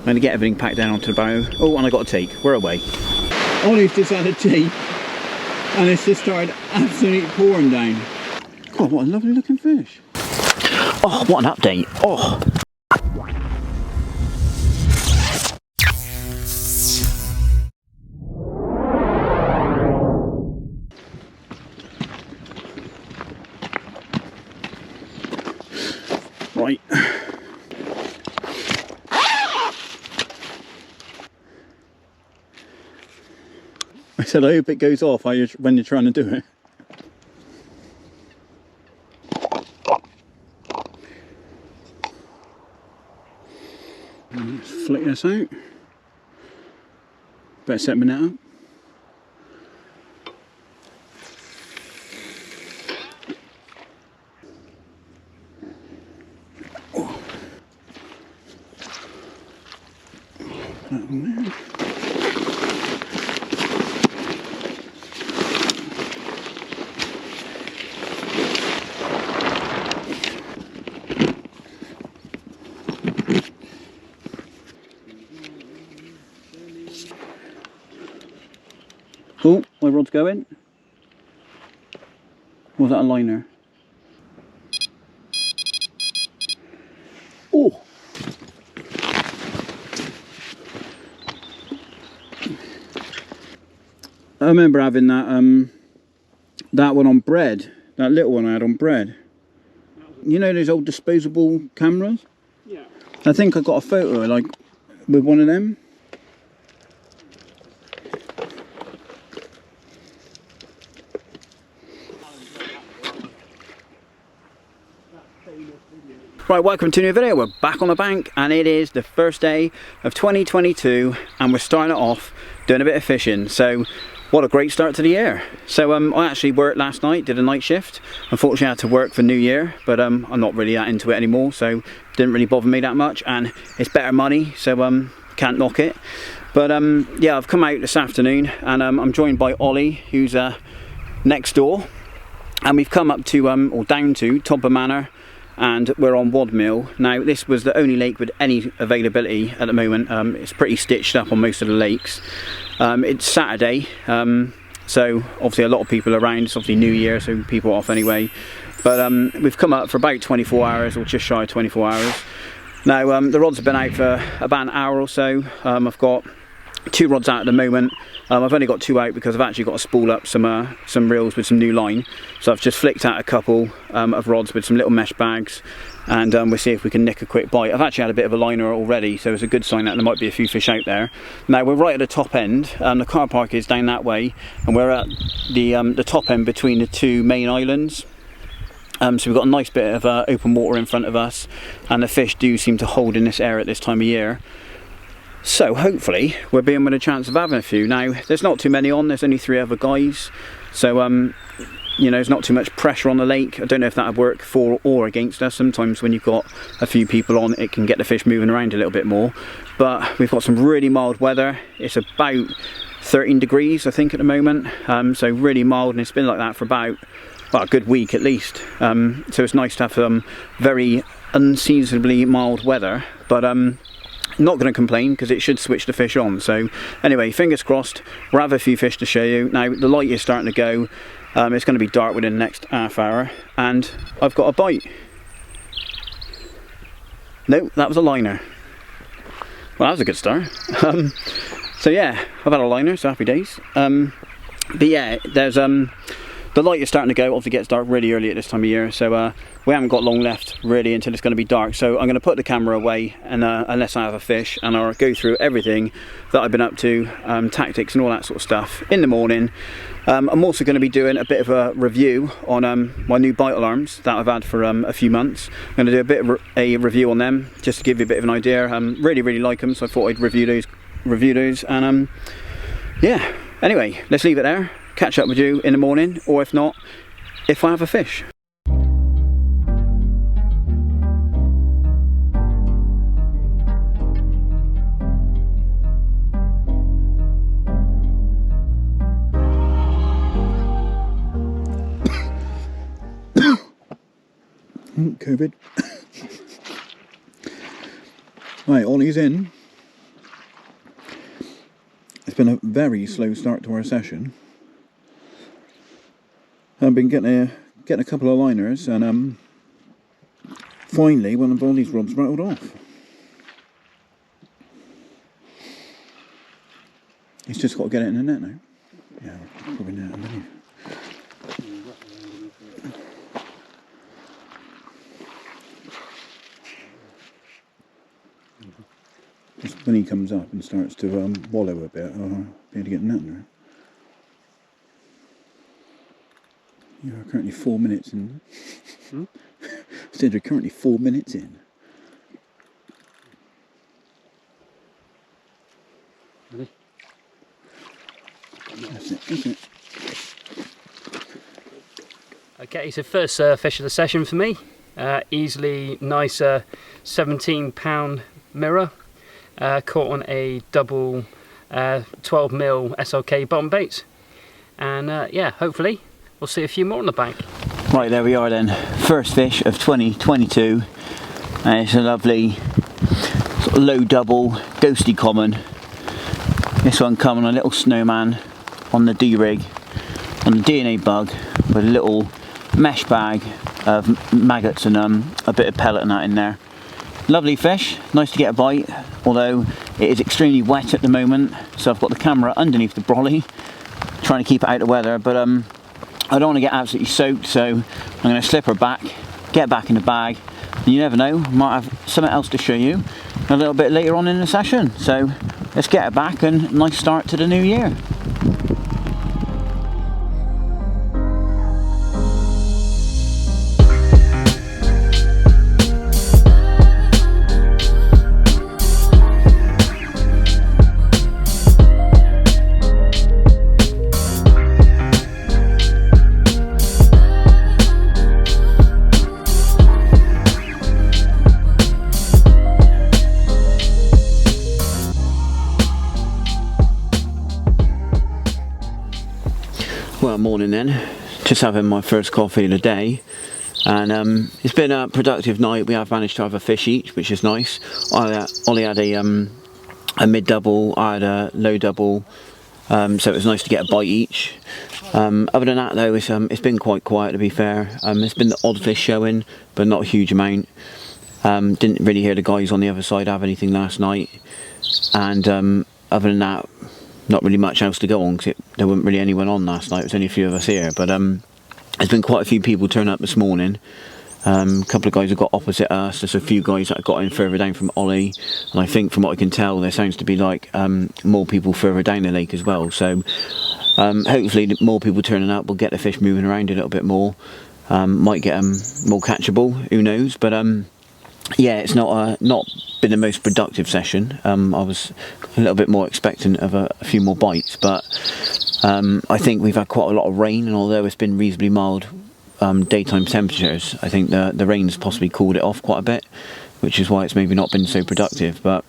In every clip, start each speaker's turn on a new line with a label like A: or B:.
A: I'm going to get everything packed down onto the bow. Oh, and I got a take. We're away.
B: Ollie's just had a tea and it's just started absolutely pouring down. God, what a lovely looking fish.
A: Oh, what an update. Oh. Right. I said I hope it goes off when you're trying to do it. Let's flick this out. Better set my net up. Oh. That one there. Oh, my rod's going. Was that a liner? Oh! I remember having that one on bread. That little one I had on bread. You know those old disposable cameras? Yeah. I think I got a photo like with one of them. Right, welcome to a new video. We're back on the bank and it is the first day of 2022 and we're starting it off doing a bit of fishing. So what a great start to the year. So I actually worked last night, did a night shift. Unfortunately I had to work for New Year, but I'm not really that into it anymore, so it didn't really bother me that much, and it's better money, so can't knock it. But yeah, I've come out this afternoon and I'm joined by Ollie, who's next door, and we've come up to or down to Todber Manor, and we're on Wadmill. Now this was the only lake with any availability at the moment. It's pretty stitched up on most of the lakes. It's Saturday, so obviously a lot of people are around. It's obviously New Year, so people are off anyway. But we've come up for about 24 hours, or just shy of 24 hours. Now the rods have been out for about an hour or so. I've got 2 rods out at the moment. I've only got 2 out because I've actually got to spool up some reels with some new line. So I've just flicked out a couple of rods with some little mesh bags, and we'll see if we can nick a quick bite. I've actually had a bit of a liner already, so it's a good sign that there might be a few fish out there. Now we're right at the top end. The car park is down that way, and we're at the top end between the 2 main islands. So we've got a nice bit of open water in front of us, and the fish do seem to hold in this area at this time of year. So hopefully we'll be in with a chance of having a few. Now there's not too many on, there's only 3 other guys, so you know, there's not too much pressure on the lake. I don't know if that would work for or against us. Sometimes when you've got a few people on, it can get the fish moving around a little bit more. But we've got some really mild weather. It's about 13 degrees I think at the moment, so really mild, and it's been like that for about, well, a good week at least. So it's nice to have some very unseasonably mild weather, but not going to complain because it should switch the fish on. So anyway, fingers crossed, we'll have a few fish to show you. Now the light is starting to go. It's going to be dark within the next half hour, and I've got a bite. No, that was a liner. Well, that was a good start. So yeah, I've had a liner, so happy days. But yeah, there's the light is starting to go. Obviously it gets dark really early at this time of year, so we haven't got long left really until it's going to be dark. So I'm going to put the camera away, and unless I have a fish, and I'll go through everything that I've been up to, tactics and all that sort of stuff in the morning. I'm also going to be doing a bit of a review on my new bite alarms that I've had for a few months. I'm going to do a bit of a review on them, just to give you a bit of an idea. Really like them, so I thought I'd review those, and yeah. Anyway, let's leave it there. Catch up with you in the morning, or if not, if I have a fish. COVID. Right, Ollie's in.
B: It's been a very slow start to our session. I've been getting a couple of liners, and finally one of all these rods rattled off. He's just got to get it in the net now. Yeah, probably net underneath. Just when he comes up and starts to wallow a bit, I'll be able to get the net under. You are currently 4 minutes in. Said you're currently 4 minutes in.
C: Ready?
B: That's it.
C: Okay, so first fish of the session for me. Easily nice 17-pound mirror. Caught on a double 12mm SLK bottom bait. And yeah, hopefully we'll see a few more on the bank.
A: Right, there we are then. First fish of 2022. And it's a lovely sort of low double, ghosty common. This one coming on a little snowman on the D-rig, on the DNA bug, with a little mesh bag of maggots and a bit of pellet and that in there. Lovely fish, nice to get a bite, although it is extremely wet at the moment, so I've got the camera underneath the brolly, trying to keep it out of the weather, but I don't want to get absolutely soaked, so I'm going to slip her back, get back in the bag, and you never know, I might have something else to show you a little bit later on in the session. So let's get her back, and nice start to the new year. Well, morning then, just having my first coffee of the day, and it's been a productive night. We have managed to have a fish each, which is nice. Ollie had a mid double, I had a low double, so it was nice to get a bite each. Other than that though, it's been quite quiet, to be fair. There's been the odd fish showing, but not a huge amount. Didn't really hear the guys on the other side have anything last night, and other than that, not really much else to go on, because there wasn't really anyone on last night. It was only a few of us here, but there's been quite a few people turn up this morning. A couple of guys have got opposite us. There's a few guys that have got in further down from Ollie, and I think from what I can tell there sounds to be like more people further down the lake as well, so hopefully more people turning up will get the fish moving around a little bit more. Might get them more catchable, who knows, but yeah, it's not been the most productive session. I was a little bit more expectant of a few more bites, but I think we've had quite a lot of rain, and although it's been reasonably mild daytime temperatures, I think the rain's possibly cooled it off quite a bit, which is why it's maybe not been so productive. But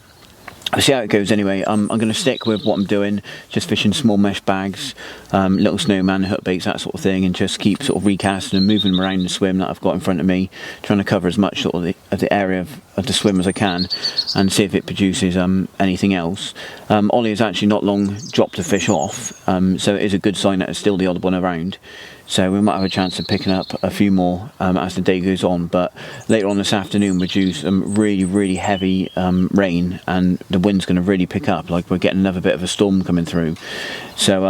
A: I'll see how it goes anyway. I'm going to stick with what I'm doing, just fishing small mesh bags, little snowman, hook baits, that sort of thing, and just keep sort of recasting and moving them around the swim that I've got in front of me, trying to cover as much sort of the area of the swim as I can, and see if it produces anything else. Ollie has actually not long dropped a fish off, so it is a good sign that it's still the odd one around. So we might have a chance of picking up a few more as the day goes on. But later on this afternoon we're due some really heavy rain, and the wind's going to really pick up. Like, we're getting another bit of a storm coming through. So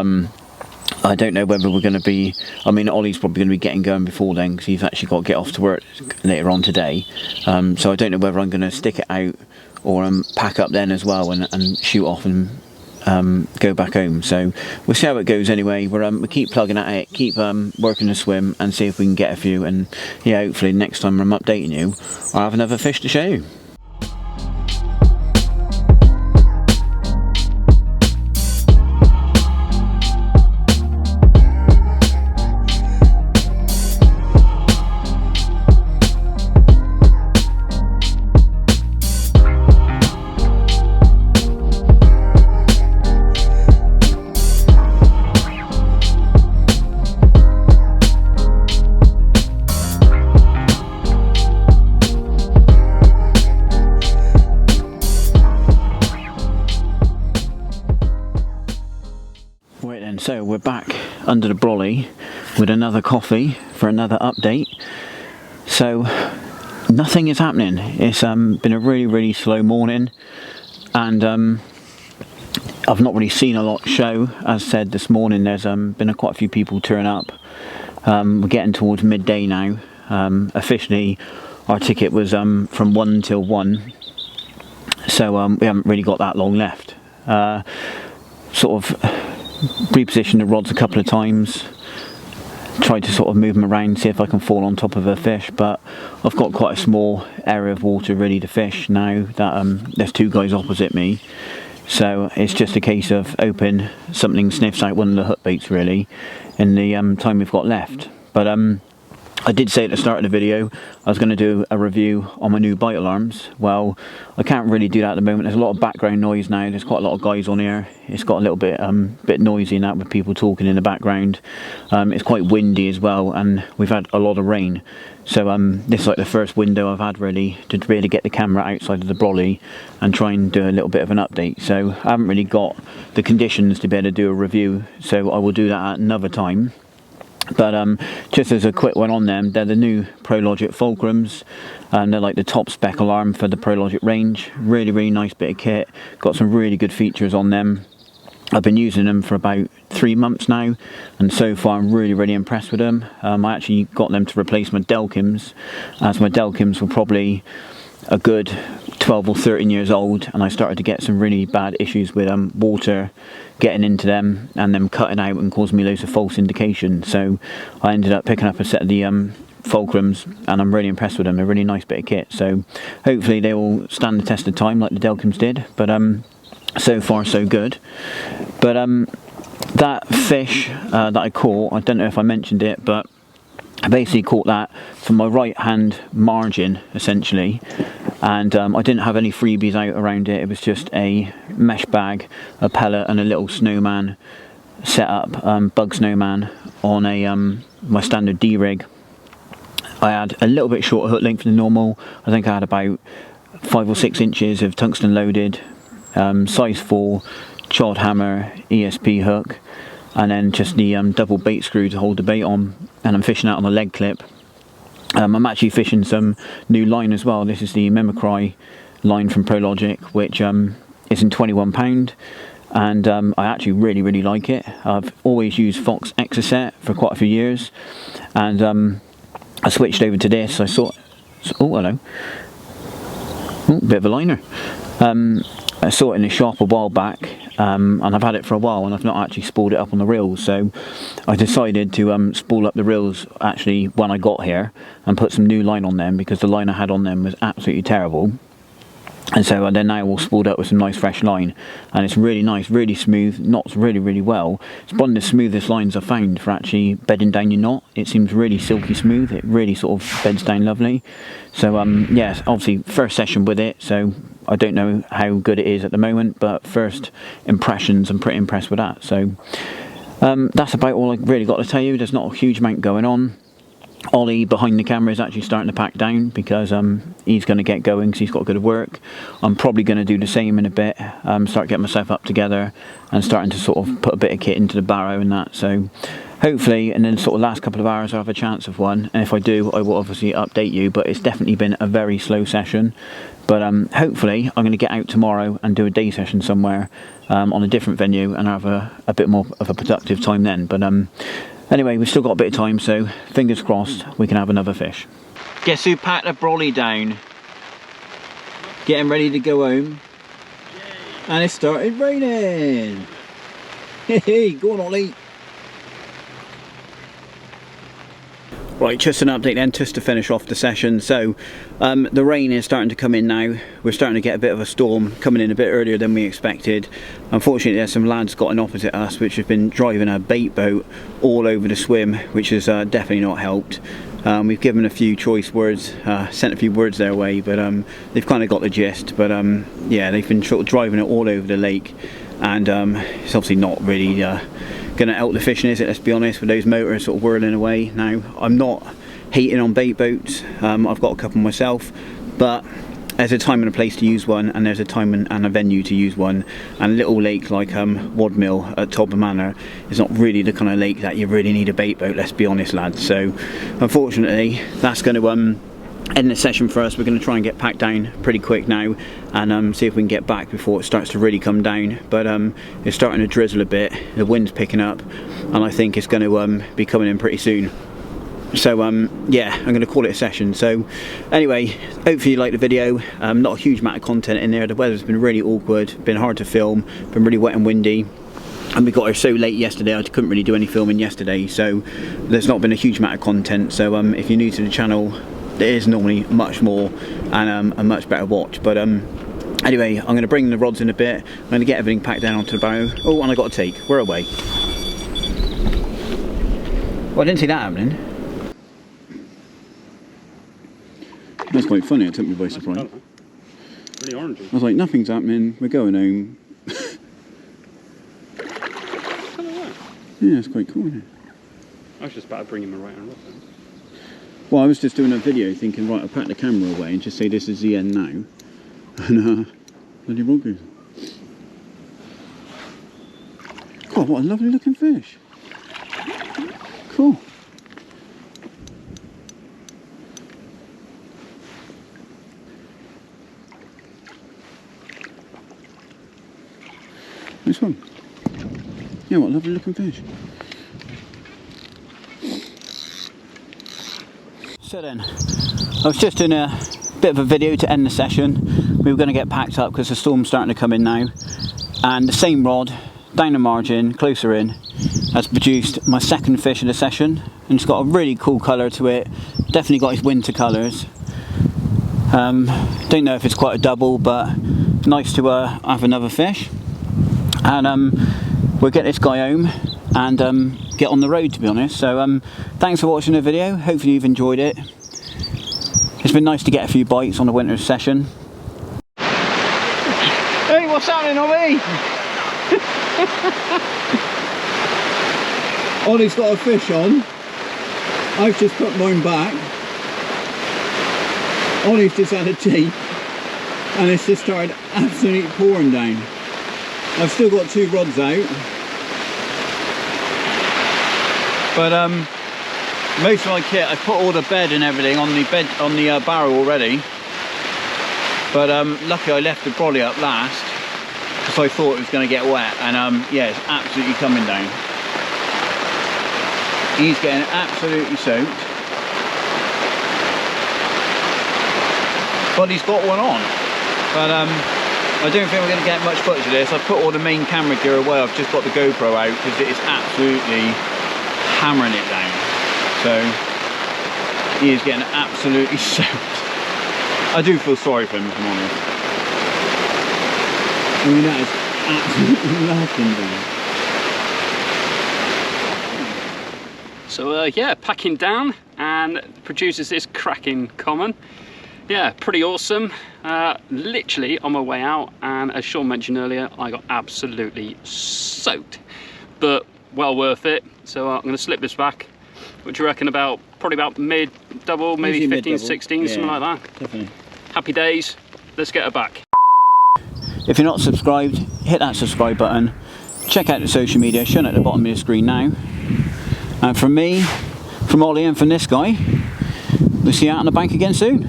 A: I don't know whether we're going to be, I mean, Ollie's probably going to be getting going before then, because he's actually got to get off to work later on today. So I don't know whether I'm going to stick it out or pack up then as well and shoot off and go back home. So we'll see how it goes anyway. We keep plugging at it, keep working the swim, and see if we can get a few, and yeah, hopefully next time I'm updating you I'll have another fish to show you. So we're back under the brolly with another coffee for another update. So nothing is happening. It's been a really slow morning, and I've not really seen a lot show. As said this morning, there's been quite a few people turn up. We're getting towards midday now. Officially our ticket was from 1 till 1, so we haven't really got that long left. Sort of repositioned the rods a couple of times, tried to sort of move them around, see if I can fall on top of a fish, but I've got quite a small area of water ready to fish now that there's two guys opposite me, so it's just a case of hoping something sniffs out one of the hook baits really in the time we've got left. But I did say at the start of the video I was going to do a review on my new bite alarms. Well, I can't really do that at the moment. There's a lot of background noise now. There's quite a lot of guys on here. It's got a little bit noisy and that, with people talking in the background. It's quite windy as well, and we've had a lot of rain. So this is like the first window I've had really to really get the camera outside of the brolly and try and do a little bit of an update. So I haven't really got the conditions to be able to do a review, so I will do that at another time. But just as a quick one on them, they're the new ProLogic Fulcrums, and they're like the top spec alarm for the ProLogic range. Really nice bit of kit, got some really good features on them. I've been using them for about 3 months now, and so far I'm really impressed with them. I actually got them to replace my Delkims, as my Delkims were probably a good 12 or 13 years old, and I started to get some really bad issues with water getting into them and them cutting out and causing me loads of false indication. So I ended up picking up a set of the Fulcrums, and I'm really impressed with them. They're a really nice bit of kit, so hopefully they will stand the test of time like the Delkims did. But so far so good. But that fish that I caught, I don't know if I mentioned it, but I basically caught that from my right hand margin essentially, and I didn't have any freebies out around it. It was just a mesh bag, a pellet and a little snowman set up, bug snowman on a my standard D rig. I had a little bit shorter hook length than normal. I think I had about 5 or 6 inches of tungsten loaded, size 4 chod hammer ESP hook, and then just the double bait screw to hold the bait on, and I'm fishing out on a leg clip. I'm actually fishing some new line as well. This is the Mimicry line from ProLogic, which is in £21, and I actually really like it. I've always used Fox Exocet for quite a few years, and I switched over to this. I saw, oh hello, bit of a liner. I saw it in the shop a while back, and I've had it for a while, and I've not actually spooled it up on the reels, so I decided to spool up the reels actually when I got here and put some new line on them, because the line I had on them was absolutely terrible. And so then now all spooled up with some nice fresh line, and it's really nice, really smooth, knots really well. It's one of the smoothest lines I've found for actually bedding down your knot. It seems really silky smooth. It really sort of beds down lovely. So yeah, obviously first session with it, so I don't know how good it is at the moment, but first impressions, I'm pretty impressed with that. So that's about all I really got to tell you. There's not a huge amount going on. Ollie behind the camera is actually starting to pack down, because he's going to get going because he's got to go to work. I'm probably going to do the same in a bit, start getting myself up together and starting to sort of put a bit of kit into the barrow and that. So hopefully in the sort of last couple of hours I'll have a chance of one, and if I do I will obviously update you. But it's definitely been a very slow session, but hopefully I'm going to get out tomorrow and do a day session somewhere on a different venue, and have a bit more of a productive time then. But anyway, we've still got a bit of time, so fingers crossed we can have another fish. Guess who packed the brolly down? Getting ready to go home. Yay. And it started raining. Hey, go on Ollie. Right, just an update then, just to finish off the session. So the rain is starting to come in now. We're starting to get a bit of a storm coming in a bit earlier than we expected. Unfortunately, there's some lads got in opposite us which have been driving a bait boat all over the swim, which has definitely not helped. We've given a few choice words, sent a few words their way, but they've kind of got the gist. But yeah, they've been sort of driving it all over the lake, and it's obviously not really gonna help the fishing, is it? Let's be honest, with those motors sort of whirling away. Now, I'm not hating on bait boats. I've got a couple myself, but there's a time and a place to use one, and there's a time and a venue to use one. And a little lake like Wadmill at Todber Manor is not really the kind of lake that you really need a bait boat, let's be honest lads. So unfortunately that's going to end the session for us. We're going to try and get packed down pretty quick now and see if we can get back before it starts to really come down. But it's starting to drizzle a bit, the wind's picking up, and I think it's going to be coming in pretty soon. So yeah, I'm going to call it a session. So anyway, hopefully you like the video. Not a huge amount of content in there. The weather's been really awkward, been hard to film, been really wet and windy, and we got here so late yesterday I couldn't really do any filming yesterday, so there's not been a huge amount of content. So if you're new to the channel, there is normally much more and a much better watch. But anyway, I'm going to bring the rods in a bit, I'm going to get everything packed down onto the bow. Oh, and I got a take, we're away. Well, I didn't see that happening.
B: That's quite funny, it took me by surprise.
C: Really orangey.
B: I was like, nothing's happening, we're going home. Yeah, it's quite cool, isn't it?
C: I was just about to bring him a right hand rod then.
B: Well, I was just doing a video thinking, right, I'll pack the camera away and just say this is the end now. And bloody rod goes. God, what a lovely looking fish. Cool. Nice one. Yeah, what a lovely looking fish.
A: So then, I was just doing a bit of a video to end the session. We were going to get packed up because the storm's starting to come in now. And the same rod, down the margin, closer in, has produced my second fish of the session. And it's got a really cool colour to it. Definitely got its winter colours. Don't know if it's quite a double, but nice to have another fish. And we'll get this guy home and get on the road, to be honest. So thanks for watching the video, hopefully you've enjoyed it. It's been nice to get a few bites on the winter session. Hey, what's happening on me?
B: Ollie's got a fish on. I've just put mine back. Ollie's just had a tea and it's just started absolutely pouring down. I've still got 2 rods out,
A: But most of my kit, I put all the bed and everything on the barrow already. But luckily I left the brolly up last because I thought it was going to get wet, and yeah, it's absolutely coming down. He's getting absolutely soaked, but he's got one on. But I don't think we're going to get much footage of this. I've put all the main camera gear away. I've just got the GoPro out because it is absolutely hammering it down. So he is getting absolutely soaked. I do feel sorry for him, if I'm honest.
B: I mean, that is absolutely laughing down.
C: So yeah, packing down, and produces this cracking common. Yeah, pretty awesome. Literally on my way out, and as Shaun mentioned earlier, I got absolutely soaked, but well worth it. So I'm going to slip this back. What do you reckon, probably about mid-double, maybe 15, 16, something like that?
B: Definitely.
C: Happy days, let's get her back.
A: if you're not subscribed, hit that subscribe button. Check out the social media shown at the bottom of the screen now. And from me, from Ollie and from this guy, we'll see you out on the bank again soon.